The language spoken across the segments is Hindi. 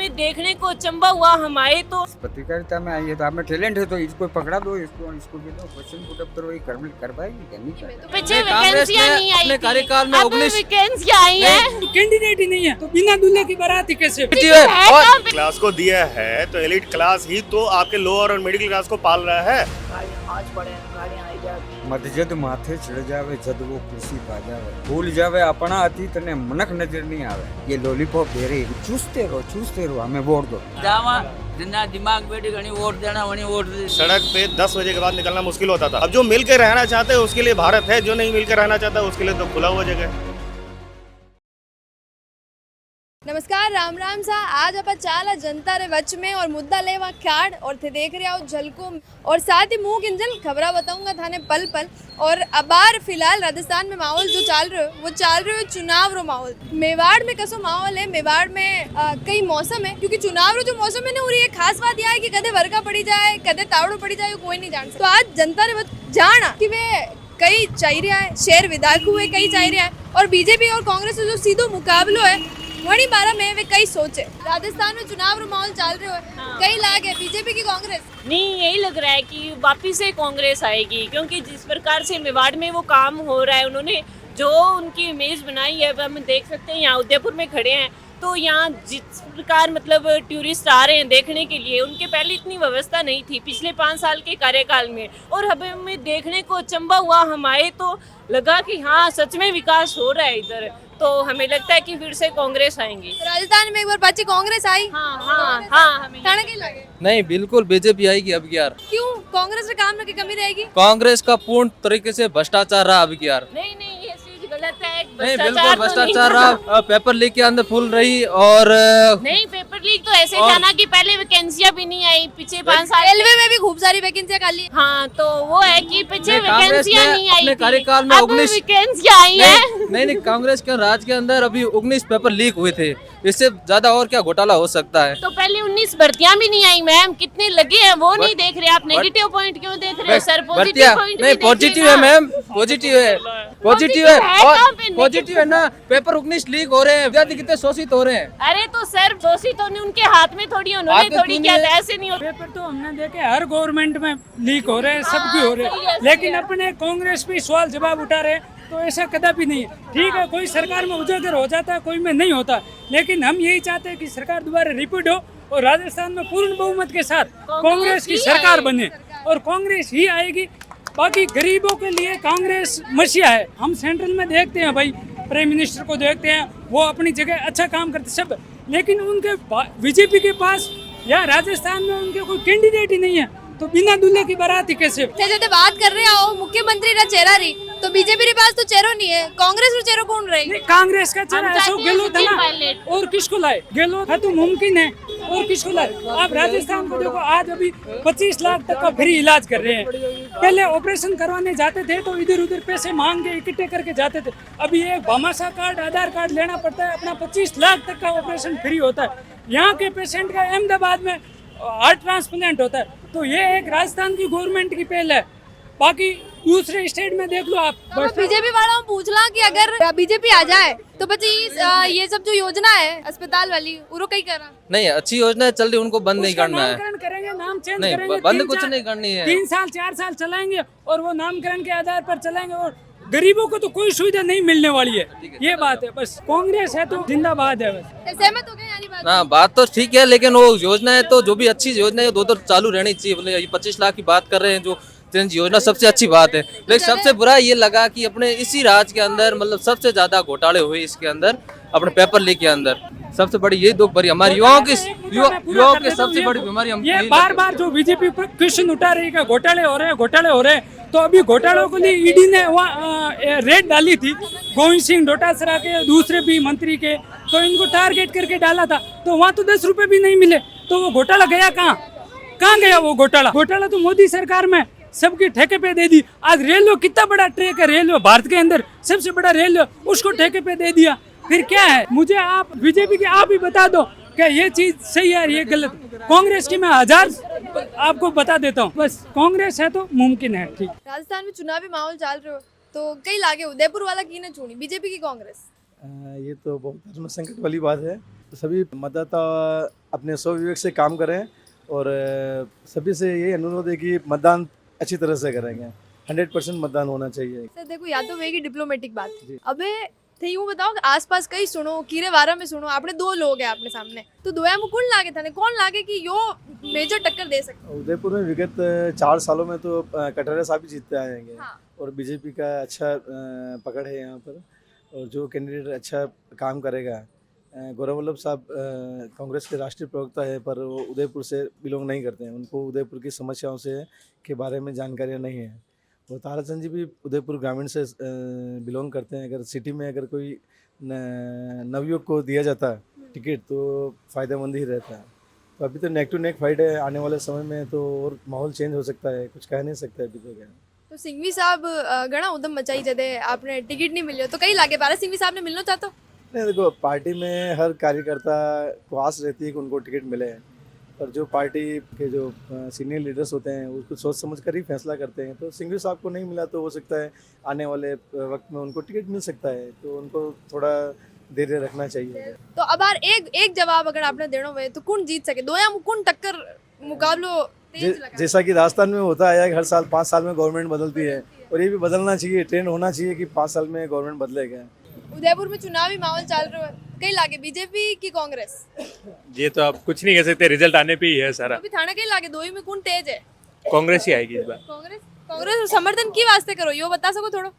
में देखने को अचंभा हुआ। हम आए तो पत्रकारिता में आई है तो आप में टैलेंट है तो इसको पकड़ा दो, इसको भी दो, क्वेश्चन पुट अप करो, ये कर पाएगी क्या? नहीं कर तो पीछे वैकेंसियां नहीं आई थी, कार्यकाल में 19 वैकेंसियां आई हैं। कैंडिडेट ही नहीं है तो बिना दूल्हे की बारात ही कैसे? क्लास को दिया है तो एलिट क्लास ही तो आपके लोअर और मिडिल क्लास को पाल रहा है। मदजद माथे चढ़ जावे जद वो खुशी पा जावे, भूल जावे अपना अतीत ने मनक नजर नहीं आवे। ये लॉलीपॉप दे रही, चूसते रहो, हमें वोट दो। जिन्ना दिमाग बेटी घनी वोट देना वनी वोट दे। सड़क पे 10 बजे के बाद निकलना मुश्किल होता था। अब जो मिल के रहना चाहते हैं उसके लिए भारत है, जो नहीं मिल के रहना चाहता उसके लिए तो खुला हुआ जगह है। नमस्कार, राम राम सा। आज आप चाला जनता रे वच में और मुद्दा लेवा ख्याड़ और थे देख रहे हो झलको और साथ ही मुंह किंजल खबरा बताऊंगा थाने पल पल। और अबार फिलहाल राजस्थान में माहौल जो चल रहे हो चुनाव रो माहौल। मेवाड़ में कसो माहौल है। मेवाड़ में कई मौसम है क्योंकि चुनाव रो जो मौसम है ना, और ये खास बात यह है कि कदे वर्षा पड़ी जाए कदे तावड़ो पड़ी जाए कोई नहीं जान। तो आज जनता रे जाना कि वे कई चाह रहा है, शहर विधायक हुए कई चाह रहा है और बीजेपी और कांग्रेस जो सीधो मुकाबलो है वही बारह में वे कई सोचे। राजस्थान में चुनाव माहौल चल रहे हो, कई लाग है बीजेपी की कांग्रेस नहीं, यही लग रहा है कि वापिस से कांग्रेस आएगी क्योंकि जिस प्रकार से मेवाड़ में वो काम हो रहा है, उन्होंने जो उनकी इमेज बनाई है हम देख सकते हैं। यहाँ उदयपुर में खड़े हैं तो यहाँ जिस प्रकार मतलब टूरिस्ट आ रहे हैं देखने के लिए, उनके पहले इतनी व्यवस्था नहीं थी पिछले 5 साल के कार्यकाल में। और हमें देखने को अचंभा हुआ, हम आए तो लगा कि हाँ सच में विकास हो रहा है इधर। तो हमें लगता है कि फिर से कांग्रेस आएंगी। राजस्थान में एक बार बाची कांग्रेस आई। हाँ हमें लगे नहीं, बिल्कुल बीजेपी आएगी अब की यार। क्यों कांग्रेस के काम में की कमी रहेगी? कांग्रेस का पूर्ण तरीके से भ्रष्टाचार रहा अब की यार। नहीं ये चीज गलत है। नहीं, बिल्कुल भ्रष्टाचार रहा। पेपर लीक के अंदर फुल रही और नहीं, पेपर लीक तो ऐसे था ना कि पहले वैकेंसियां भी नहीं आई पिछले 5 साल। रेलवे में भी खूब सारी वैकेंसियां खाली। हाँ तो वो है कि पीछे वैकेंसियां नहीं आई थी, कार्यकाल में 19 वैकेंसियां आई है। नहीं, कांग्रेस के राज के अंदर अभी 19 पेपर लीक हुए थे। इससे ज्यादा और क्या घोटाला हो सकता है? तो पहले 19 भर्तियां भी नहीं आई मैम, कितने लगे हैं वो नहीं देख रहे आप। नेगेटिव पॉइंट क्यों देख रहे हैं सर? पॉजिटिव पॉइंट नहीं, पॉजिटिव है मैम, पॉजिटिव है और पॉजिटिव है ना। पेपर 19 लीक हो रहे हैं, विद्यार्थी कितने शोषित हो रहे हैं। अरे तो सर शोषित होने उनके हाथ में थोड़ी, उन्होंने थोड़ी किया था, ऐसे नहीं होता। पेपर तो हमने देखे हर गवर्नमेंट में लीक हो रहे हैं, सबकी हो रहे हैं, लेकिन अपने कांग्रेस पे सवाल जवाब उठा रहे हैं तो ऐसा कदापि नहीं है। ठीक है, कोई सरकार में उजागर हो जाता है, कोई में नहीं होता, लेकिन हम यही चाहते हैं कि सरकार दोबारा रिपीट हो और राजस्थान में पूर्ण बहुमत के साथ कांग्रेस की सरकार बने और कांग्रेस ही आएगी। बाकी गरीबों के लिए कांग्रेस मसीहा है। हम सेंट्रल में देखते हैं भाई, प्राइम मिनिस्टर को देखते हैं, वो अपनी जगह अच्छा काम करते सब, लेकिन उनके बीजेपी के पास या राजस्थान में उनके कोई कैंडिडेट ही नहीं है तो बिना दूल्हे की बारात ही कैसे? जैसे बात कर रहे हो मुख्यमंत्री का चेहरा रही तो बीजेपी के पास तो चेहरा नहीं है, कांग्रेस को चेहरा कौन रहेगी? कांग्रेस का चेहरा अशोक गहलोत है ना, और किसको लाए? गहलोत है तो मुमकिन है, और किसको लाए? आप राजस्थान को देखो, आज अभी 25 लाख तक का फ्री इलाज कर रहे हैं। पहले ऑपरेशन करवाने जाते थे तो इधर उधर पैसे मांग के इकट्ठे करके जाते थे, अभी एक भामाशाह कार्ड, आधार कार्ड लेना पड़ता है, अपना 25 लाख तक का ऑपरेशन फ्री होता है। यहाँ के पेशेंट का अहमदाबाद में हार्ट ट्रांसप्लांट होता है। तो ये एक राजस्थान की गवर्नमेंट की पहल है। बाकी दूसरे स्टेट में देख लो आप। बीजेपी वालों पूछला कि अगर बीजेपी आ जाए तो बच्चे ये सब जो योजना है अस्पताल वाली वो कहीं करा नहीं, अच्छी योजना चल रही, उनको बंद नहीं करना है। नामकरण करेंगे, नाम चेंज नहीं, करेंगे, बंद कुछ नहीं करनी है। 3 साल 4 साल चलाएंगे और वो नामकरण के आधार पर चलाएंगे और गरीबों को तो कोई सुविधा नहीं मिलने वाली है। ये बात है, बस कांग्रेस है तो जिंदाबाद है। बस सहमत हो गए यानी बात? हाँ, बात तो ठीक है, लेकिन वो योजना है तो जो भी अच्छी योजना है दो चालू रहनी चाहिए। 25 लाख की बात कर रहे हैं जो योजना, सबसे अच्छी बात है। लेकिन सबसे बुरा ये लगा कि अपने इसी राज्य के अंदर मतलब सबसे ज्यादा घोटाले हुए इसके अंदर, अपने पेपर लीक के अंदर। सबसे बड़ी ये दुख भरी हमारी युवाओं की सबसे बड़ी बीमारी हम ये बार जो बीजेपी क्वेश्चन उठा रही है घोटाले हो रहे हैं, तो अभी घोटालों के लिए ईडी ने वहाँ रेड डाली थी गोविंद सिंह डोटासरा के, दूसरे भी मंत्री के, तो इनको टारगेट करके डाला था, तो वहाँ तो 10 रुपए भी नहीं मिले। तो वो घोटाला गया कहाँ गया? वो घोटाला तो मोदी सरकार में सबके ठेके पे दे दी। आज रेलवे कितना बड़ा ट्रैक है, रेलवे भारत के अंदर सबसे बड़ा रेलवे, उसको ठेके पे दे दिया। फिर क्या है? मुझे आप बीजेपी के आप ही बता दो क्या ये चीज सही है ये गलत। कांग्रेस की मैं 1000 आपको बता देता हूँ, बस कांग्रेस है तो मुमकिन है। ठीक, राजस्थान में चुनावी माहौल चल रहे हो तो कई लागे उदयपुर वाला की ने चुनी बीजेपी की कांग्रेस? ये तो बहुत धर्म संकट वाली बात है। सभी मतदाता अपने स्वविवेक से काम करें और सभी से यही अनुरोध है कि मतदान अच्छी तरह से करेंगे। 100% मतदान होना चाहिए। सर देखो या तो वेगी डिप्लोमेटिक बात जी। अबे थे यूं बताओ कि आसपास कई सुनो कीरे वारा में सुनो आपने दो लोग हैं अपने सामने तो दोया में कौन लागे थाने कौन लागे कि यो मेजर टक्कर दे सकते उदयपुर में विगत 4 सालों में तो कटहरा साहब ही जीतते आएंगे हाँ। और बीजेपी का अच्छा पकड़ है यहाँ पर और जो कैंडिडेट अच्छा काम करेगा गौरव वल्लभ साहब कांग्रेस के राष्ट्रीय प्रवक्ता है पर वो उदयपुर से बिलोंग नहीं करते हैं। उनको उदयपुर की समस्याओं से के बारे में जानकारियाँ नहीं है। और ताराचंद जी भी उदयपुर ग्रामीण से बिलोंग करते हैं। अगर सिटी में अगर कोई नवयुवक को दिया जाता है टिकट तो फ़ायदेमंद ही रहता है। तो अभी तो नेक टू नेक फाइट है। आने वाले समय में तो और माहौल चेंज हो सकता है। कुछ कह नहीं सकते अभी तो क्या। तो सिंघवी साहब घना उदम मचाई जदे आपने टिकट नहीं मिलियो तो कई लागे बारा सिंघवी साहब ने मिलना चाहता नहीं देखो पार्टी में हर कार्यकर्ता को आस रहती है कि उनको टिकट मिले पर जो पार्टी के जो सीनियर लीडर्स होते हैं उसको सोच समझ कर ही फैसला करते हैं। तो सिंघवी साहब को नहीं मिला तो हो सकता है आने वाले वक्त में उनको टिकट मिल सकता है। तो उनको थोड़ा धैर्य रखना चाहिए। तो अब यार एक जवाब अगर आपने देना हुए तो कौन जीत सके दोया में कौन टक्कर मुकाबलो तेज लगा जैसा कि राजस्थान में होता है हर साल 5 साल में गवर्नमेंट बदलती है और ये भी बदलना चाहिए। ट्रेंड होना चाहिए कि 5 साल में गवर्नमेंट बदलेगा। उदयपुर में चुनावी माहौल चल रहा है कई लागे बीजेपी की कांग्रेस ये तो आप कुछ नहीं कह सकते, रिजल्ट आने पे ही है सारा। अभी थाना कई लागे दो ही में कौन तेज है कांग्रेस ही आएगी इस बार। कांग्रेस समर्थन की वास्ते करो यो बता सको थोड़ा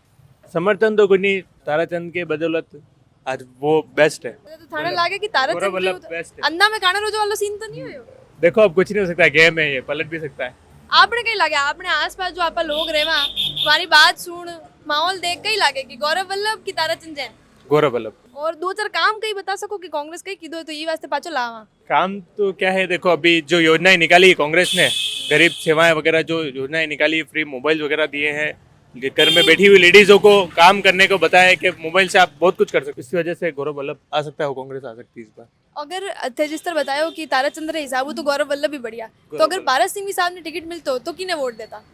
समर्थन तो कुछ नहीं, ताराचंद के बदौलत आज वो बेस्ट है। तो थाना लागे कि तारा गौरव वल्लभ बेस्ट है। अंधा में खाना रोजो वाला सीन तो नहीं हुयो देखो अब कुछ नहीं हो सकता, गेम है ये, पलट भी सकता है। आपने कई लागे आपने आसपास जो आपा लोग रहवा तुम्हारी बात सुन माहौल देख कई लागे कि गौरव वल्लभ की ताराचंद जैन गौरव वल्लभ और दो चार काम कई बता सको कि कांग्रेस कई कीधो तो ये वास्ते पाछो लावा काम तो क्या है, देखो अभी जो योजनाएं निकाली कांग्रेस ने, गरीब सेवाएं वगैरह जो योजनाएं निकाली, फ्री मोबाइल वगैरह दिए हैं, घर में बैठी हुई लेडीजों को काम करने को बताया कि मोबाइल से आप बहुत कुछ कर सकते हो। इसी वजह से गौरव वल्लभ आ सकता है, वो कांग्रेस आ सकती है इस बार। अगर थे जिस तरह बतायो कि ताराचंद रे हिसाब तो गौरव वल्लभ भी बढ़िया तो अगर पारस सिंह साहब ने टिकट मिलतो तो किने वोट देता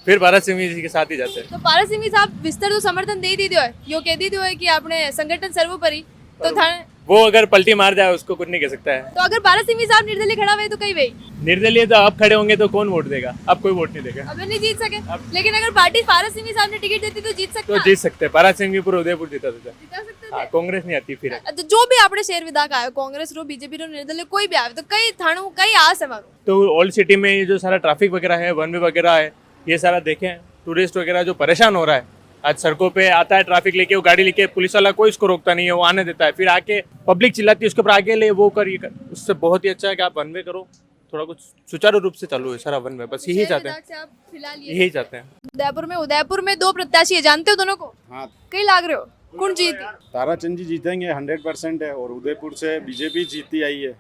फिर भारत सिंह जी के साथ ही जाते हैं। तो पारस सिंह साहब विस्तार तो समर्थन दे दी दियो है यो कह दी दियो है कि आपने संगठन सर्वोपरि तो थाने वो अगर पलटी मार जाए उसको कुछ नहीं कह सकता है। तो अगर पारस सिंह साहब निर्दलीय खड़ा हुए तो कई वही निर्दलीय तो आप खड़े होंगे तो कौन वोट देगा? अब कोई वोट नहीं देगा। अब नहीं जीत सके लेकिन अगर पार्टी पारस सिंह साहब ने टिकट देती तो जीत सकता तो जीत सकते हैं। पारा सिंह भी पूरा उदयपुर जीता था। जिता सकते हाँ, कांग्रेस नहीं आती फिर। तो जो भी आपने शेर विदा का आयो कांग्रेस रो बीजेपी रो निर्दलीय कोई भी आवे तो कई थाणु कई आस है मारो तो ओल्ड सिटी में ये जो सारा ट्रैफिक वगैरह है, वन वे वगैरह है, ये सारा देखें, टूरिस्ट वगैरह जो परेशान हो रहा है, आज सड़कों पे आता है ट्रैफिक लेके, वो गाड़ी लेके, पुलिस वाला कोई उसको रोकता नहीं है, वो आने देता है, फिर आके पब्लिक चिल्लाती है उसके ऊपर, आगे ले वो कर ये कर। उससे बहुत ही अच्छा है कि आप वन वे करो, थोड़ा कुछ सुचारू रूप से चालू है सारा वन वे, बस यही चाहते हैं, फिलहाल यही चाहते हैं। उदयपुर में दो प्रत्याशी है जानते हो दोनों को हाँ कई लाग रहे हो कौन जीती ताराचंद जी जीतेंगे 100% है और उदयपुर से बीजेपी जीती आई है।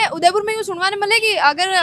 उदयपुर में यूँ सुनवाने मिले कि अगर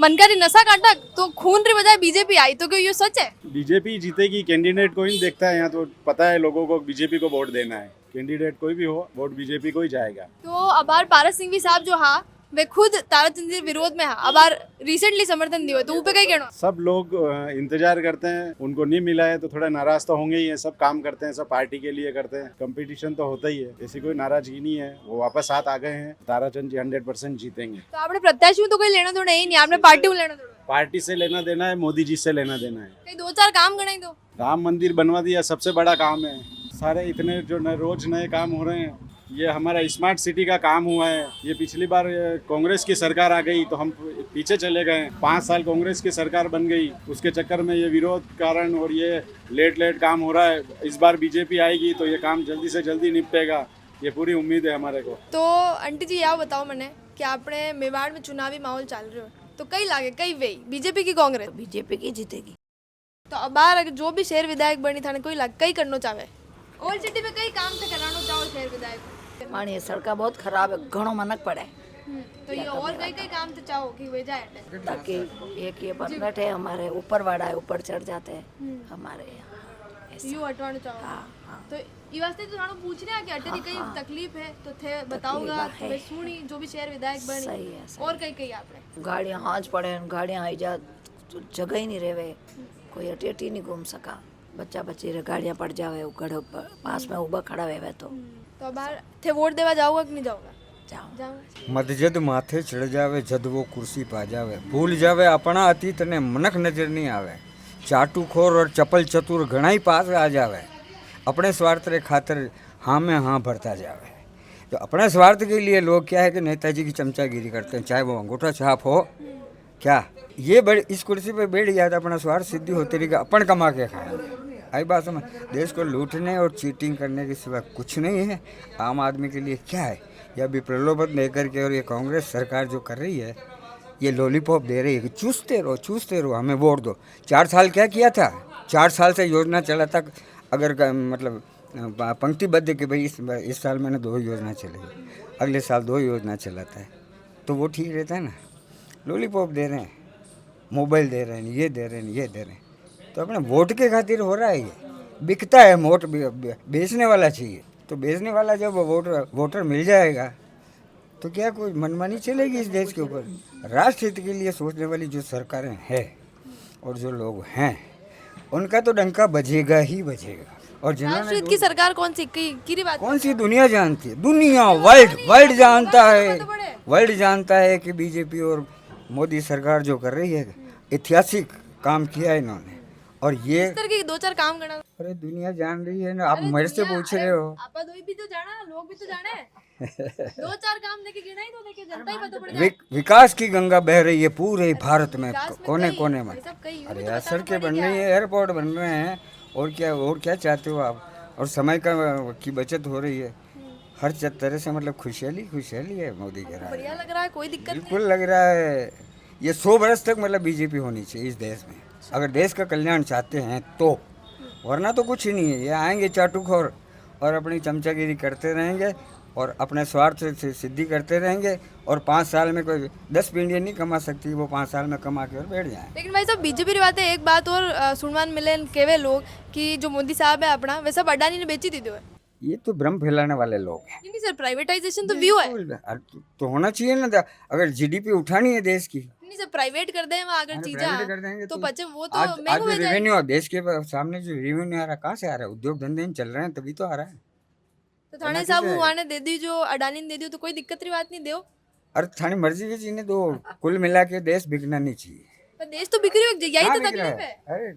मनकारी नशा काटा तो खून री बजाय बीजेपी आई तो क्यों ये सच है बीजेपी जीतेगी, कैंडिडेट को ही देखता है यहाँ तो पता है लोगों को बीजेपी को वोट देना है। कैंडिडेट कोई भी हो वोट बीजेपी को ही जाएगा। तो अबार पारस सिंघवी साहब जो हाँ वे खुद ताराचंद जी विरोध में हाँ अबार रिसेंटली समर्थन दियो तो ऊपर कहीं कहना सब लोग इंतजार करते हैं, उनको नहीं मिला है तो थोड़ा नाराज तो होंगे ही है। सब काम करते हैं, सब पार्टी के लिए करते हैं, कंपटीशन तो होता ही है, ऐसी कोई नाराजगी नहीं है। वो वापस साथ आ गए हैं, ताराचंद जी 100% जीतेंगे। तो आपने प्रत्याशी तो कोई लेना देना ही नहीं, आपने पार्टी को लेना देना पार्टी से लेना देना है, मोदी जी से लेना देना है। कहीं दो चार काम गणाई दो राम मंदिर बनवा दिया, सबसे बड़ा काम है। सारे इतने जो रोज नए काम हो रहे हैं, ये हमारा स्मार्ट सिटी का काम हुआ है। ये पिछली बार कांग्रेस की सरकार आ गई तो हम पीछे चले गए। 5 साल कांग्रेस की सरकार बन गई, उसके चक्कर में ये विरोध कारण और ये लेट काम हो रहा है। इस बार बीजेपी आएगी तो ये काम जल्दी से जल्दी निपटेगा, ये पूरी उम्मीद है हमारे को। तो आंटी जी यह बताओ मैंने कि आपने मेवाड़ में चुनावी माहौल चल रहे हो तो कई लागे कई वे बीजेपी की कांग्रेस बीजेपी की जीतेगी। तो अब बार जो भी शहर विधायक बनी थाने कोई लाग कई करना चाहे ओल्ड सिटी में कई काम से कराना चाहो शहर विधायक मानी ये सड़का बहुत खराब है, घणो मनक पड़े तो ये और कई काम से चाहो कि वे जाए ताकि एक ये परनट है हमारे ऊपर वाड़ा है, ऊपर चढ़ जाते हैं हमारे यहाँ ऐसे। यू हटवाना चाहो हाँ हाँ तो ये वास्ते तो थानो पूछने आ कि अटे दी कई तकलीफ है तो थे बताऊंगा है। मैं सुनी जो भी शहर विधायक बनी सही है, सही और कई आपने गाड़ियाँ हाथ पड़े, गाड़ियाँ आई जा तो जगह ही नहीं रहे, कोई अटेटी नहीं घूम सका, बच्चा बच्ची रे गाड़ियाँ पड़ जावे, घड़ों पास में उबा खड़ा हुए तो अब बाहर थे वोट देवा जाओगा कि नहीं जाओगा जाओ મતજદ માથે ચડ જાવે જદવો कुर्सी पा जावे भूल जावे अपना अतीत ने मनक नजर नहीं आवे चाटूखोर और चपल चतुर घना ही पास आ जावे अपने स्वार्थ रे खातर हाँ में हाँ भरता जावे। तो अपने स्वार्थ के लिए लोग क्या है कि नेताजी की चमचागिरी करते हैं, चाहे वो अंगूठा छाप हो क्या। ये इस कुर्सी पे बैठ गया था, अपना स्वार्थ सिद्धि होती रही, अपन कमा के खाएंगे। आई बात समझ। देश को लूटने और चीटिंग करने के सिवा कुछ नहीं है आम आदमी के लिए। क्या है यह भी प्रलोभन देकर के, और ये कांग्रेस सरकार जो कर रही है ये लॉलीपॉप दे रही है कि चूसते रहो हमें वोट दो। 4 साल क्या किया था, 4 साल से योजना चला था। अगर मतलब पंक्तिबद्ध कि भाई इस साल मैंने 2 योजना चलाई, अगले साल 2 योजना चलाता है, तो वो ठीक रहता है ना। लॉलीपॉप दे रहे हैं, मोबाइल दे रहे हैं, ये दे रहे हैं, ये दे रहे हैं, तो अपने वोट के खातिर हो रहा है। ये बिकता है, वोट बेचने वाला चाहिए। तो बेचने वाला जब वोटर मिल जाएगा तो क्या कोई मनमानी चलेगी इस देश के ऊपर। राष्ट्र हित के लिए सोचने वाली जो सरकारें हैं और जो लोग हैं उनका तो डंका बजेगा ही बजेगा। और राष्ट्र हित की सरकार कौन सी की बात कौन सी दुनिया जानती है, दुनिया वर्ल्ड जानता है, वर्ल्ड जानता है कि बीजेपी और मोदी सरकार जो कर रही है ऐतिहासिक काम किया है इन्होंने। और ये इस तरह के 2-4 काम करना। अरे दुनिया जान रही है ना, आप मेरे से पूछ रहे हो। आपा दो भी तो जाना, लोग भी तो जाने। 2-4 काम लेके गिना ही तो देखे जनता ही पता पड़ जाए। विकास की गंगा बह रही है पूरे भारत में, कोने कोने में। सब कहीं अरे यार सड़कें बन रही है, एयरपोर्ट बन रहे हैं, और क्या चाहते हो आप। और समय की बचत हो रही है हर तरह से, मतलब खुशहाली है मोदी के राज। बढ़िया लग रहा है, कोई दिक्कत नहीं। बिल्कुल लग रहा है। ये 100 बरस तक मतलब बीजेपी होनी चाहिए इस देश में, अगर देश का कल्याण चाहते हैं तो। वरना तो कुछ ही नहीं है। ये आएंगे चाटुखोर और अपनी चमचागिरी करते रहेंगे और अपने स्वार्थ से सिद्धि करते रहेंगे, और 5 साल में कोई 10 पीढ़ियाँ नहीं कमा सकती, वो 5 साल में कमा के और बैठ जाए। लेकिन भाई साहब बीजेपी की बात है, एक बात और सुनवान मिले केवे लोग कि जो मोदी साहब है अपना वैसा अडानी ने बेची दी है। ये तो भ्रम फैलाने वाले लोग हैं। नहीं सर, प्राइवेटाइजेशन तो व्यू है तो होना चाहिए ना। अगर जीडीपी उठानी है देश की, नहीं सर, प्राइवेट कर दें वहाँ अगर प्राइवेट कर देंगे चीजें तो बचे वो तो आज महंगा हो जाएगा। रेवेन्यू देश के सामने जो रेवेन्यू आ रहा है कहाँ से आ रहा है, उद्योग धंधे चल रहे हैं तभी तो आ रहा है। तो थाने साहब वहाँ ने दे दी, जो अडानी ने दे दी, तो कोई दिक्कत की बात नहीं दो। अरे थानी मर्जी की चीजें दो, कुल मिला के देश बिकना नहीं चाहिए। पर देश तो बिक रही हो, यही तो तकलीफ है। अरे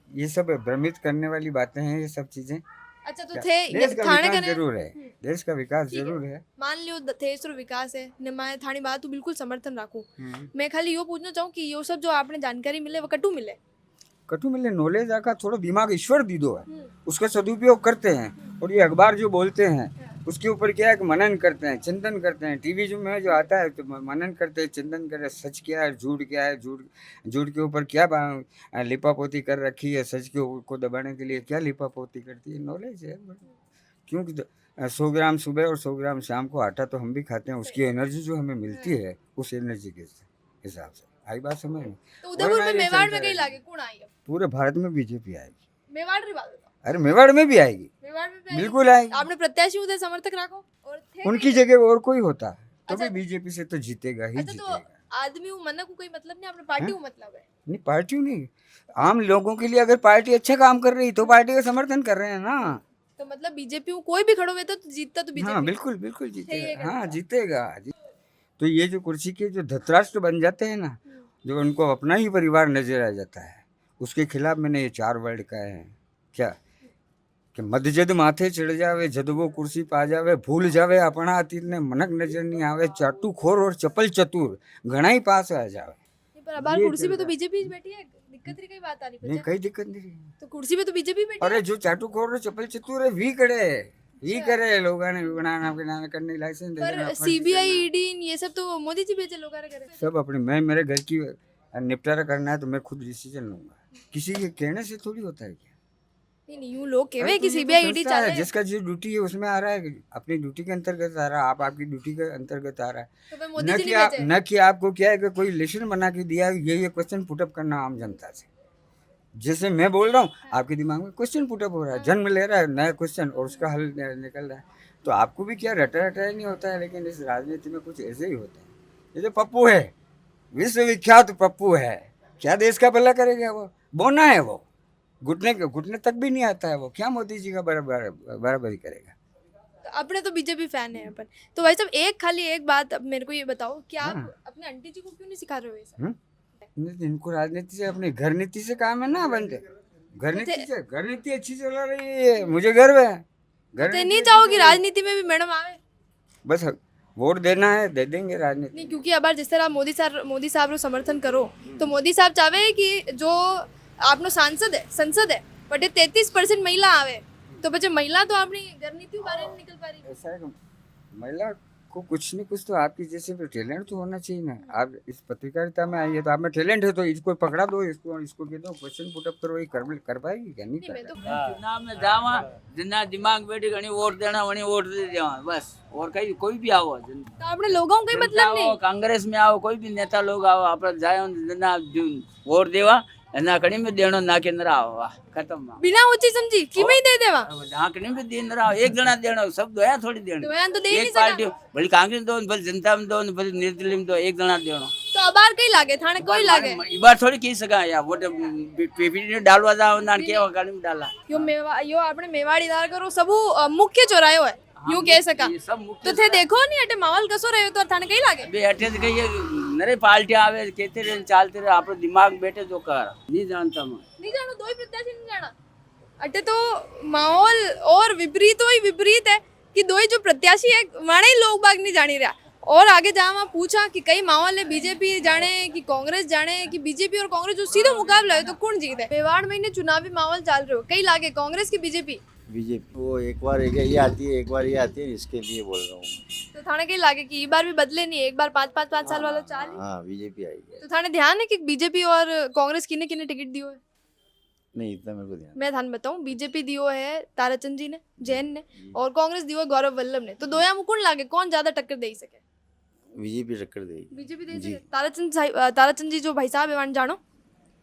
ये सब भ्रमित करने वाली बातें हैं ये सब चीजें। अच्छा तो थे देश का थाने विकास का जरूर है, देश का विकास जरूर है। मान लियो देश रो विकास है ने मैं थानी बात तो बिल्कुल समर्थन राखूं। मैं खाली यो पूछना चाहूँ कि यो सब जो आपने जानकारी मिले वो कटू मिले नॉलेज आका थोड़ा दिमाग ईश्वर दी दो है, उसका सदुपयोग करते हैं। और ये अखबार जो बोलते हैं उसके ऊपर क्या है कि मनन करते हैं, चिंतन करते हैं। टीवी में जो आता है तो मनन करते हैं, चिंतन करते हैं, सच क्या है, झूठ क्या है, झूठ के ऊपर क्या लिपापोती कर रखी है, सच को दबाने के लिए क्या लिपापोती करती है, नॉलेज है। क्योंकि 100 ग्राम सुबह और 100 ग्राम शाम को आटा तो हम भी खाते हैं, उसकी एनर्जी जो हमें मिलती है उस एनर्जी के हिसाब से। आई बात समझ में। तो उदयपुर में मेवाड़ में कहीं लागे कौन आई है? पूरे भारत में बीजेपी आएगी। मेवाड़ री बात बताओ। अरे मेवाड़ में भी आएगी, मेवाड़ में भी बिल्कुल आएगी। आपने प्रत्याशी उधर समर्थक राखो और उनकी जगह और कोई होता तो भी बीजेपी से तो जीतेगा ही अच्छा तो जीतेगा। आदमी हूँ मन को कोई मतलब नहीं, आपने पार्टी हूँ मतलब है। नहीं पार्टी नहीं, आम लोगों के लिए अगर पार्टी अच्छा काम कर रही तो पार्टी का समर्थन कर रहे हैं ना। तो मतलब बीजेपी हूँ कोई भी खड़ो हुए तो जीतता तो बीजेपी। हाँ बिल्कुल जीतेगा, हाँ जीतेगा। तो ये जो कुर्सी के जो धृतराष्ट्र बन जाते हैं ना, जो उनको अपना ही परिवार नजर आ जाता है, उसके खिलाफ मैंने ये 4 वर्ड कहे हैं। क्या कि मदजद माथे चढ़ जावे जदवो कुर्सी पा जावे भूल जावे अपना अतीत ने मनक नजर नहीं आवे चाटूखोर और चपल चतुर घना ही पास आ जावे। पर अब कुर्सी पे तो बीजेपी बैठी है, दिक्कत की बात आ रही नहीं कोई दिक्कत नहीं। तो कुर्सी पे तो बीजेपी बैठी है। अरे जो चाटूखोर और चपल चतुर है वी करे लोगों ने बनाना करने लाइसेंस दे पर सीबीआई ईडी ये सब तो मोदी जी भेजे लोग करे सब अपने। मैं मेरे घर की निपटारा करना है तो मैं खुद डिसीजन लूंगा, किसी के कहने से थोड़ी होता है। क्या नहीं यूं लोग कहवे कि सीबीआई ईडी चल रहा है, जिसका जो ड्यूटी है उसमें आ रहा है, अपनी ड्यूटी के अंतर्गत आ रहा है, आप आपकी ड्यूटी के अंतर्गत आ रहा है। तो फिर मोदी जी ने न कि आपको क्या है कि कोई लेसन बना के दिया ये क्वेश्चन पुटअप करना आम जनता से। जैसे मैं बोल रहा हूँ आपके दिमाग में क्वेश्चन पुटअप हो रहा है, जन्म ले रहा है नया क्वेश्चन और उसका हल निकल रहा है। तो आपको भी क्या रटा नहीं होता है, लेकिन इस राजनीति में कुछ ऐसे ही होता है। ये जो पप्पू है, विश्वविख्यात पप्पू है, क्या देश का भला करेगा वो? बोना है वो, घुटने तक भी नहीं आता है वो, क्या मोदी जी का बराबरी करेगा? अपने तो बीजेपी फैन है अपन। तो भाई साहब एक खाली एक बात अब मेरे को ये बताओ कि आप हाँ। अपने आंटी जी को क्यों नहीं सिखा रहे हो ये सब? इनको राजनीति से अपनी घर नीति से काम है ना बनते। घर नीति अच्छी चला रही है, मुझे गर्व है। घर तो नहीं नीति चाहो अच्छी कि चल रही है। राजनीति में भी मैडम आवे? बस वोट देना है, दे देंगे राजनीति। नहीं, क्योंकि अब जिस तरह मोदी साहब रो समर्थन करो तो मोदी साहब चाहे कि जो आपनो संसद है बटे 33% महिला आवे, तो बच्चे महिला तो अपनी घर नीति बारे नहीं निकल पा रही। ऐसा है कि महिला को कुछ नहीं कुछ तो आपकी जैसे भी टैलेंट तो होना चाहिए ना। आप इस पत्रकारिता में आई है तो आप में टैलेंट है, तो इसको पकड़ा दो, इसको कह दो क्वेश्चन पुट अप करो, ये कर पाएगी क्या? नहीं नहीं, मैं कर तो चुनाव में जावा जिन्ना दिमाग बैठी घणी वोट देना वणी वोट दे देवा बस। और कहीं कोई भी आओ तो अपने लोगों का ही मतलब नहीं। कांग्रेस में आओ कोई भी नेता लोग आओ आप जाए जिन्ना वोट देवा ना कणी में देनो ना के अंदर आओ वाह खत्म। बिना ऊंची समझी कि मैं ही दे देवा जहाँ कणी में दे अंदर आओ एक जना देनो सब दोया थोड़ी देनो। तो मैं तो दे ही नहीं एक पार्टी सका। भले कांग्रेस दो भले जनता में दो भले निर्दलीय में दो एक जना देनो। तो अबार कहीं लागे थाने कोई लागे ई बार थोड़ी कही सका या वोट पीपीटी डालवा जाओ ना के गाड़ी में डाला यो आपने मेवाड़ी दार करो सबू मुख्य चौरायो है यूं कह सका। ये सब मुख्य तो थे देखो नहीं अटे माहौल कसो रहे तो थाने कहीं लागे। बे अठे से कहिए नरे पार्टी आवे कहते रहे चालते रहे आप दिमाग बैठे जो कर नहीं जानता मैं नहीं जानो दो ही प्रत्याशी नहीं जाना अटे तो माहौल और विपरीत ही विपरीत है कि दो ही जो प्रत्याशी है माने ही लोग बाग नहीं जानी रहा। और आगे जहाँ वहाँ पूछा कि कई माहौल है बीजेपी जाने कि कांग्रेस जाने कि बीजेपी और कांग्रेस जो सीधो मुकाबला है तो कौन जीत है? मेवाड़ में चुनावी माहौल चल रहे हो कई लागे कांग्रेस की बीजेपी वो एक बार ये आती है एक बार ये आती है, इसके लिए बोल रहा हूँ। तो थाने कहीं लागे कि इस बार भी बदले नहीं एक बार 5 साल वाला चाल है। हाँ बीजेपी आई है। तो थाने ध्यान है कि बीजेपी और कांग्रेस किने किने टिकट दियो है? नहीं इतना मेरे को ध्यान मैं थाने बताऊं बीजेपी दियो है ताराचंद जी ने जैन ने और कांग्रेस दियो है गौरव वल्लभ ने। तो दोया मुकुंड लागे कौन ज्यादा टक्कर दे सके? बीजेपी टक्कर देगी। बीजेपी दे जी। सके। ताराचंद जी जो भाई साहब है वन जानो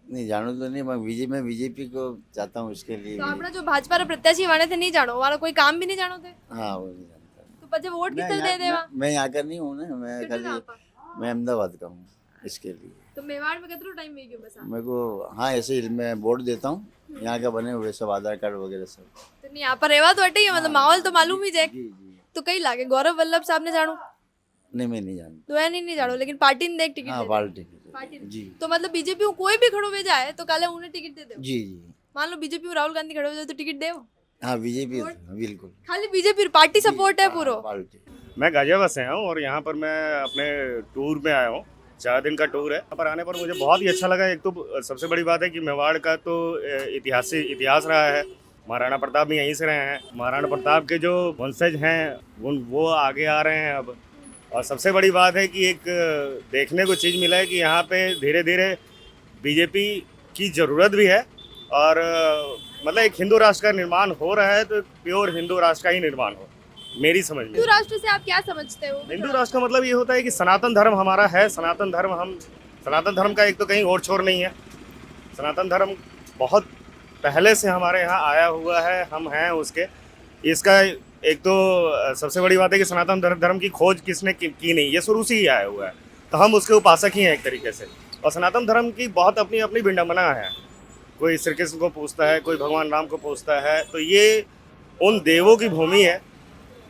नहीं जानू तो नहीं, मैं बीजेपी को चाहता हूँ इसके लिए तो भी। अपना जो भाजपा रे प्रत्याशी वाने थे नहीं जानो वाला कोई काम भी नहीं जानो थे हाँ वो नहीं जानता। तो पचे वोट किस तरह दे देवा? मैं यहाँ का नहीं हूँ ना, मैं कितने खाली आपा? मैं अहमदाबाद का हूँ इसके लिए। तो मेवाड़ में कितना टाइम में बस आप? मेरे को हाँ ऐसे ही मैं वोट देता हूँ, यहाँ का बने हुए सब आधार कार्ड वगैरह सब। तो नहीं यहाँ पर रेवा तो हटे ही है, मतलब माहौल तो मालूम ही जाए। जी जी। तो कहीं लागे गौरव वल्लभ साहब ने जानो नहीं मैं नहीं जानता। तो नहीं जानो लेकिन पार्टी ने देख टिकट हाँ दे दी। पार्टी पार्टी ने। जी तो मतलब बीजेपी को कोई भी खड़ो भेजा है तो काले उन्हें टिकट दे दो। जी जी। मान लो बीजेपी में राहुल गांधी खड़े हो जाए तो टिकट दे हाँ बीजेपी बिल्कुल खाली बीजेपी पार्टी सपोर्ट है पूरा। पार्टी। मैं गाजियाबाद से आया हूँ और यहाँ पर मैं अपने टूर में आया हूँ, 4 दिन का टूर है। यहाँ पर आने पर मुझे बहुत ही अच्छा लगा। एक तो सबसे बड़ी बात है कि मेवाड़ का तो इतिहास रहा है, महाराणा प्रताप भी यहीं से रहे हैं। महाराणा प्रताप के जो वंशज हैं वो आगे आ रहे हैं अब। और सबसे बड़ी बात है कि एक देखने को चीज़ मिला है कि यहाँ पे धीरे धीरे बीजेपी की ज़रूरत भी है और मतलब एक हिंदू राष्ट्र का निर्माण हो रहा है, तो प्योर हिंदू राष्ट्र का ही निर्माण हो मेरी समझ में। हिंदू राष्ट्र से आप क्या समझते हो? हिंदू राष्ट्र का मतलब ये होता है कि सनातन धर्म हमारा है। सनातन धर्म का एक तो कहीं और छोर नहीं है। सनातन धर्म बहुत पहले से हमारे यहाँ आया हुआ है, हम हैं उसके। इसका एक तो सबसे बड़ी बात है कि सनातन धर्म की खोज किसने की नहीं, ये शुरू से ही आया हुआ है, तो हम उसके उपासक ही हैं एक तरीके से। और सनातन धर्म की बहुत अपनी अपनी विडंबना है। कोई श्री कृष्ण को पूछता है, कोई भगवान राम को पूछता है, तो ये उन देवों की भूमि है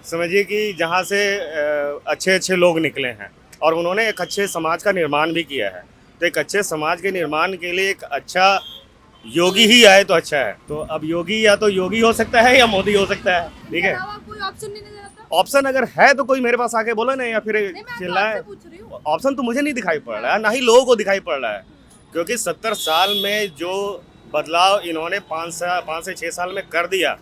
समझिए कि जहाँ से अच्छे अच्छे लोग निकले हैं और उन्होंने एक अच्छे समाज का निर्माण भी किया है। तो एक अच्छे समाज के निर्माण के लिए एक अच्छा योगी ही आए तो अच्छा है। तो अब योगी या तो योगी हो सकता है या मोदी हो सकता है, ठीक है। कोई ऑप्शन नहीं नजर आता? ऑप्शन अगर है तो कोई मेरे पास आके बोले ना, या फिर नहीं, मैं आपको चिल्लाए। आपसे पूछ रही हूँ। ऑप्शन तो मुझे नहीं दिखाई पड़ रहा है, ना ही लोगों को दिखाई पड़ रहा है, क्योंकि 70 साल में जो बदलाव इन्होंने 5 से 6 साल में कर दिया।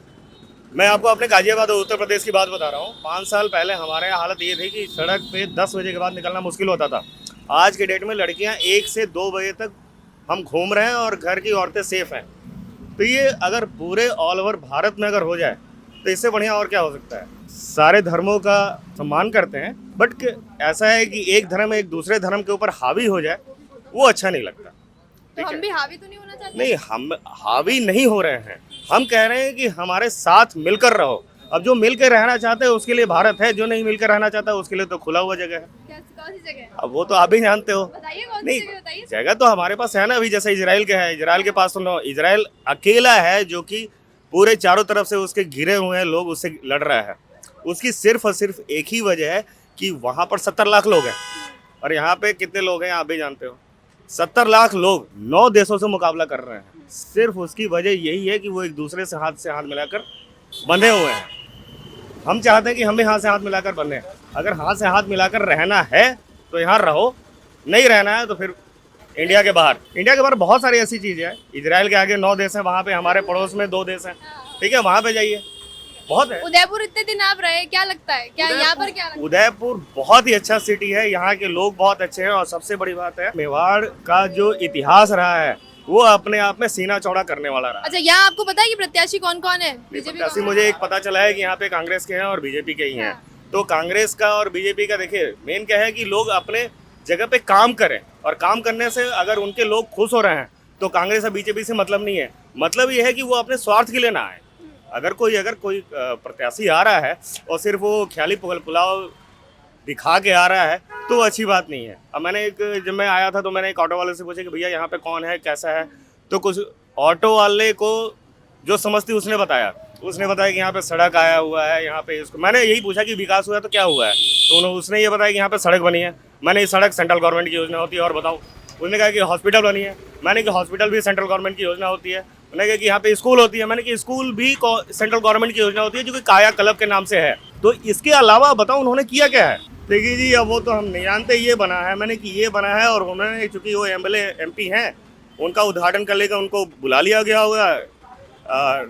मैं आपको अपने गाजियाबाद और उत्तर प्रदेश की बात बता रहा हूँ। 5 साल पहले हमारे यहाँ हालत ये थी कि सड़क पे 10 बजे के बाद निकलना मुश्किल होता था। आज के डेट में लड़कियाँ 1 से 2 बजे तक हम घूम रहे हैं और घर की औरतें सेफ हैं। तो ये अगर पूरे ऑल ओवर भारत में अगर हो जाए तो इससे बढ़िया और क्या हो सकता है। सारे धर्मों का सम्मान करते हैं, बट ऐसा है कि एक धर्म एक दूसरे धर्म के ऊपर हावी हो जाए वो अच्छा नहीं लगता। तो हम भी हावी तो नहीं होना चाहते? नहीं, हम हावी नहीं हो रहे हैं, हम कह रहे हैं कि हमारे साथ मिलकर रहो। अब जो मिलकर रहना चाहते हैं उसके लिए भारत है, जो नहीं मिलकर रहना चाहता उसके लिए तो खुला हुआ जगह है। कौन सी जगह है? अब वो तो आप भी जानते हो। बताइए कौन सी नहीं, जगह बताइए। जगह तो हमारे पास है ना, अभी जैसे इजराइल के है, इजराइल के पास तो इजराइल अकेला है जो कि पूरे चारों तरफ से उसके घिरे हुए हैं लोग, उससे लड़ रहा है। उसकी सिर्फ और सिर्फ एक ही वजह है कि वहाँ पर 70 लाख लोग हैं और यहाँ पे कितने लोग हैं आप भी जानते हो। 70 लाख लोग 9 देशों से मुकाबला कर रहे हैं। सिर्फ उसकी वजह यही है कि वो एक दूसरे से हाथ मिलाकर बंधे हुए हैं। हम चाहते हैं कि हम भी हाथ से हाथ मिलाकर बंधे। अगर हाथ से हाथ मिलाकर रहना है तो यहाँ रहो, नहीं रहना है तो फिर इंडिया के बाहर बहुत सारी ऐसी चीज़ें हैं। इजराइल के आगे 9 देश हैं, वहाँ पे हमारे पड़ोस में 2 देश हैं, ठीक है, वहाँ पे जाइए, बहुत है। उदयपुर इतने दिन आप रहे, क्या लगता है, क्या यहाँ पर क्या लगता है? उदयपुर बहुत ही अच्छा सिटी है, यहाँ के लोग बहुत अच्छे हैं और सबसे बड़ी बात है मेवाड़ का जो इतिहास रहा है वो अपने आप में सीना चौड़ा करने वाला रहा। अच्छा, यहाँ आपको पता है कि प्रत्याशी कौन कौन है? प्रत्याशी मुझे एक पता चला है कि यहाँ पे कांग्रेस के हैं और बीजेपी के ही हैं। तो कांग्रेस का और बीजेपी का देखिए मेन क्या है कि लोग अपने जगह पे काम करें और काम करने से अगर उनके लोग खुश हो रहे हैं तो कांग्रेस और बीजेपी से मतलब नहीं है। मतलब ये है कि वो अपने स्वार्थ के लिए ना आए। अगर कोई प्रत्याशी आ रहा है और सिर्फ वो ख्याली पुलाव दिखा के आ रहा है तो अच्छी बात नहीं है। अब जब मैं आया था तो मैंने एक ऑटो वाले से पूछा कि भैया यहाँ पे कौन है, कैसा है, तो कुछ ऑटो वाले को जो समझती उसने बताया कि यहाँ पे सड़क आया हुआ है, यहाँ पे इसको मैंने यही पूछा कि विकास हुआ तो क्या हुआ है, तो उसने ये बताया कि यहाँ पे सड़क बनी है। मैंने ये सड़क सेंट्रल गवर्नमेंट की योजना होती है और बताओ। उसने कहा कि हॉस्पिटल बनी है, मैंने कि हॉस्पिटल भी सेंट्रल गवर्नमेंट की योजना होती है। उन्होंने कहा कि यहाँ पे स्कूल होती है, मैंने कि स्कूल भी सेंट्रल गवर्नमेंट की योजना होती है जो कि काया क्लब के नाम से है। तो इसके अलावा बताओ उन्होंने किया क्या है? देखिए जी, अब वो तो हम नहीं जानते ये बना है, मैंने कि ये बना है और उन्होंने चूँकि वो MP हैं उनका उद्घाटन कर लेकर उनको बुला लिया गया होगा,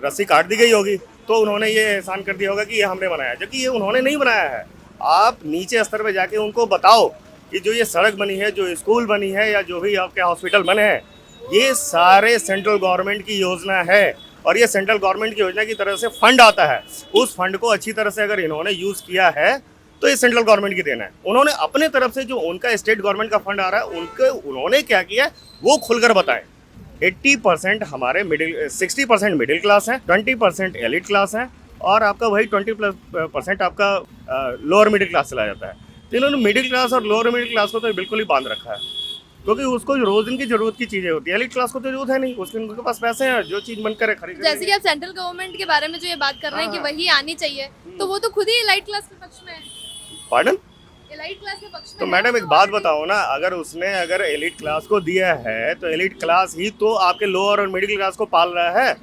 रस्सी काट दी गई होगी तो उन्होंने ये एहसान कर दिया होगा कि ये हमने बनाया, जबकि ये उन्होंने नहीं बनाया है। आप नीचे स्तर पे जाके उनको बताओ कि जो ये सड़क बनी है, जो स्कूल बनी है या जो भी आपके हॉस्पिटल बने हैं, ये सारे सेंट्रल गवर्नमेंट की योजना है और ये सेंट्रल गवर्नमेंट की योजना की तरफ से फंड आता है। उस फंड को अच्छी तरह से अगर इन्होंने यूज़ किया है तो ये सेंट्रल गवर्नमेंट की देना है। उन्होंने अपने तरफ से जो उनका स्टेट गवर्नमेंट का फंड आ रहा है उन्होंने क्या किया वो खुलकर बताएं। 80% हमारे 60% मिडिल क्लास है, 20% एलिट क्लास है और आपका वही 20% आपका लोअर मिडिल क्लास चला जाता है। तो इन्होंने मिडिल क्लास और लोअर मिडिल क्लास को तो बिल्कुल ही बांध रखा है, क्योंकि उसको रोज दिन की जरूरत की चीजें होती है। एलिट क्लास को तो जरूरत है नहीं, उनके पास पैसे हैं, जो चीज मन करे खरीद। जैसे कि आप सेंट्रल गवर्नमेंट के बारे में जो ये बात कर रहे हैं कि वही आनी चाहिए, तो वो तो खुद ही एलाइट क्लास के पक्ष में है। पार्डन? एलाइट क्लास के पक्ष में तो मैडम एक बात बताओ ना, अगर एलिट क्लास को दिया है तो एलिट क्लास ही तो आपके लोअर और मिडिल क्लास को पाल रहा है।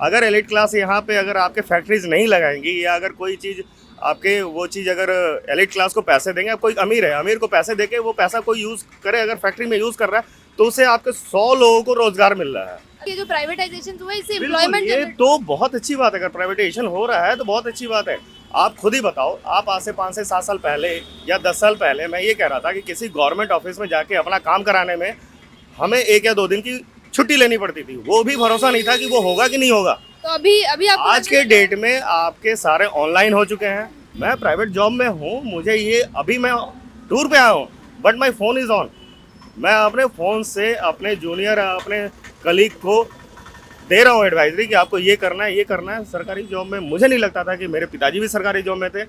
अगर एलिट क्लास यहाँ पे अगर आपके फैक्ट्रीज नहीं लगाएंगी या अगर कोई चीज़ आपके वो चीज़ अगर एलिट क्लास को पैसे देंगे, आप कोई अमीर है, अमीर को पैसे देके वो पैसा कोई यूज़ करे, अगर फैक्ट्री में यूज़ कर रहा है तो उससे आपके 100 लोगों को रोजगार मिल रहा है। ये जो प्राइवेटाइजेशन हुआ है इससे एम्प्लॉयमेंट, ये तो बहुत अच्छी बात है। अगर प्राइवेटाइजेशन हो रहा है तो बहुत अच्छी बात है। आप खुद ही बताओ, आप आज से 5 से 7 साल पहले या 10 साल पहले मैं ये कह रहा था कि किसी गवर्नमेंट ऑफिस में जाके अपना काम कराने में हमें 1 या 2 दिन की छुट्टी लेनी पड़ती थी, वो भी भरोसा नहीं था कि वो होगा कि नहीं होगा। तो अभी आप आज के डेट में आपके सारे ऑनलाइन हो चुके हैं। मैं प्राइवेट जॉब में हूँ, मुझे ये अभी मैं टूर पे आया हूँ but my phone is on. मैं अपने फ़ोन से अपने जूनियर अपने कलीग को दे रहा हूँ एडवाइजरी कि आपको ये करना है। सरकारी जॉब में मुझे नहीं लगता था कि मेरे पिताजी भी सरकारी जॉब में थे,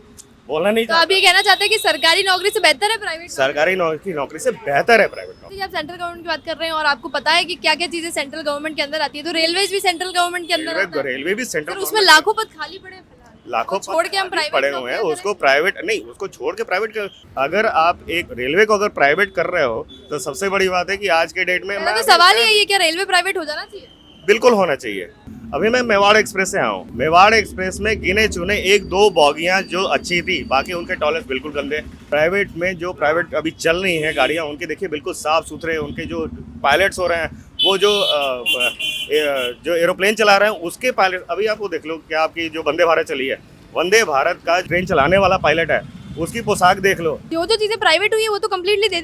बोलना नहीं तो आप ये कहना चाहते हैं कि सरकारी नौकरी से बेहतर है प्राइवेट? सरकारी नौकरी से बेहतर है प्राइवेट नौकरी। आप सेंट्रल गवर्नमेंट की बात कर रहे हैं और आपको पता है कि क्या क्या चीजें सेंट्रल गवर्नमेंट के अंदर आती है, तो रेलवे भी सेंट्रल गवर्नमेंट के अंदर आता है। रेलवे भी सेंट्रल, उसमें लाखों पद खाली पड़े, लाखों छोड़ के हम प्राइवेट पड़े हुए हैं। उसको प्राइवेट नहीं, उसको छोड़ के प्राइवेट अगर आप एक रेलवे को अगर प्राइवेट कर रहे हो तो सबसे बड़ी बात है कि आज के डेट में तो सवाल ही है क्या रेलवे प्राइवेट हो जाना चाहिए? बिल्कुल होना चाहिए। अभी मैं मेवाड़ एक्सप्रेस से आया हूँ। मेवाड़ एक्सप्रेस में गिने चुने 1-2 बोगियां जो अच्छी थी, बाकी उनके टॉयलेट बिल्कुल गंदे। प्राइवेट में जो प्राइवेट अभी चल रही हैं गाड़ियाँ, उनके देखिए बिल्कुल साफ सुथरे, उनके जो पायलट्स हो रहे हैं, वो जो एरोप्लेन चला रहे हैं उसके पायलट, अभी आपको देख लो क्या आपकी जो वंदे भारत चली है, वंदे भारत का ट्रेन चलाने वाला पायलट है, उसकी पोशाक देख लो। जो चीजें प्राइवेट हुई है वो तो कम्प्लीटली दे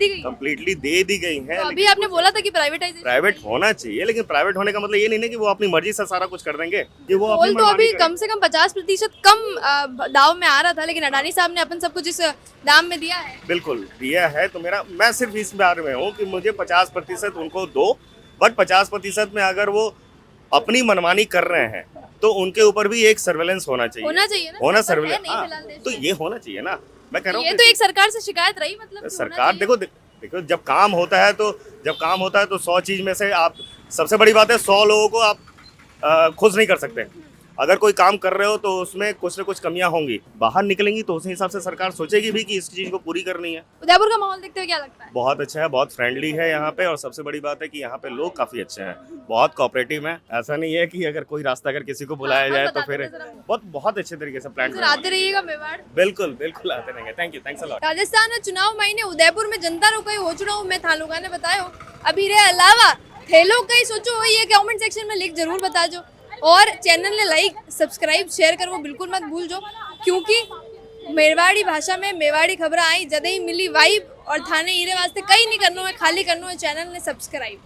दी गई हैं। तो अभी आपने बोला था कि प्राइवेट होना चाहिए, लेकिन प्राइवेट होने का मतलब ये नहीं है कि वो अपनी मर्जी से सारा कुछ कर देंगे कि वो पोल तो अभी कम से कम 50% कम दाव में आ रहा था, लेकिन अडानी साहब ने अपन सबको जिस दाम में दिया है, बिल्कुल दिया है। तो मैं सिर्फ इस बारे में हूँ कि मुझे 50% उनको दो, बट 50% में अगर वो अपनी मनमानी कर रहे हैं तो उनके ऊपर भी एक सर्वेलेंस होना चाहिए ना, सर्वेलेंस। तो ये होना चाहिए ना, मैं कह रहा हूँ। ये तो एक सरकार से शिकायत रही, मतलब सरकार देखो जब काम होता है तो 100 चीज में से आप सबसे बड़ी बात है 100 लोगों को आप खुश नहीं कर सकते। अगर कोई काम कर रहे हो तो उसमें कुछ ना कुछ कमियां होंगी, बाहर निकलेंगी तो उस हिसाब से सरकार सोचेगी भी कि इस चीज को पूरी करनी है। उदयपुर का माहौल देखते हुए क्या लगता है? बहुत अच्छा है, बहुत फ्रेंडली है यहाँ पे, और सबसे बड़ी बात है कि यहाँ पे लोग काफी अच्छे हैं, बहुत कोऑपरेटिव हैं। ऐसा नहीं है कि अगर कोई रास्ता अगर किसी को बुलाया जाए तो फिर बहुत अच्छे तरीके से प्लान सर आते रहिएगा मेवाड़। बिल्कुल बिल्कुल आते रहेंगे। Thank you, thanks a lot. Rajasthan में चुनाव महीने उदयपुर में जनता रो कई हो चुनाव में था लोगों ने बतायो अभी रे अलावा थे लोग कई सोचो हो ये कमेंट सेक्शन में लिख जरूर बता जो, और चैनल ने लाइक सब्सक्राइब शेयर करो बिल्कुल मत भूल जो, क्योंकि मेवाड़ी भाषा में मेवाड़ी खबर आई जद ही मिली वाइब, और थाने हीरे वास्ते कई नहीं करनो है, खाली करनो है चैनल ने सब्सक्राइब।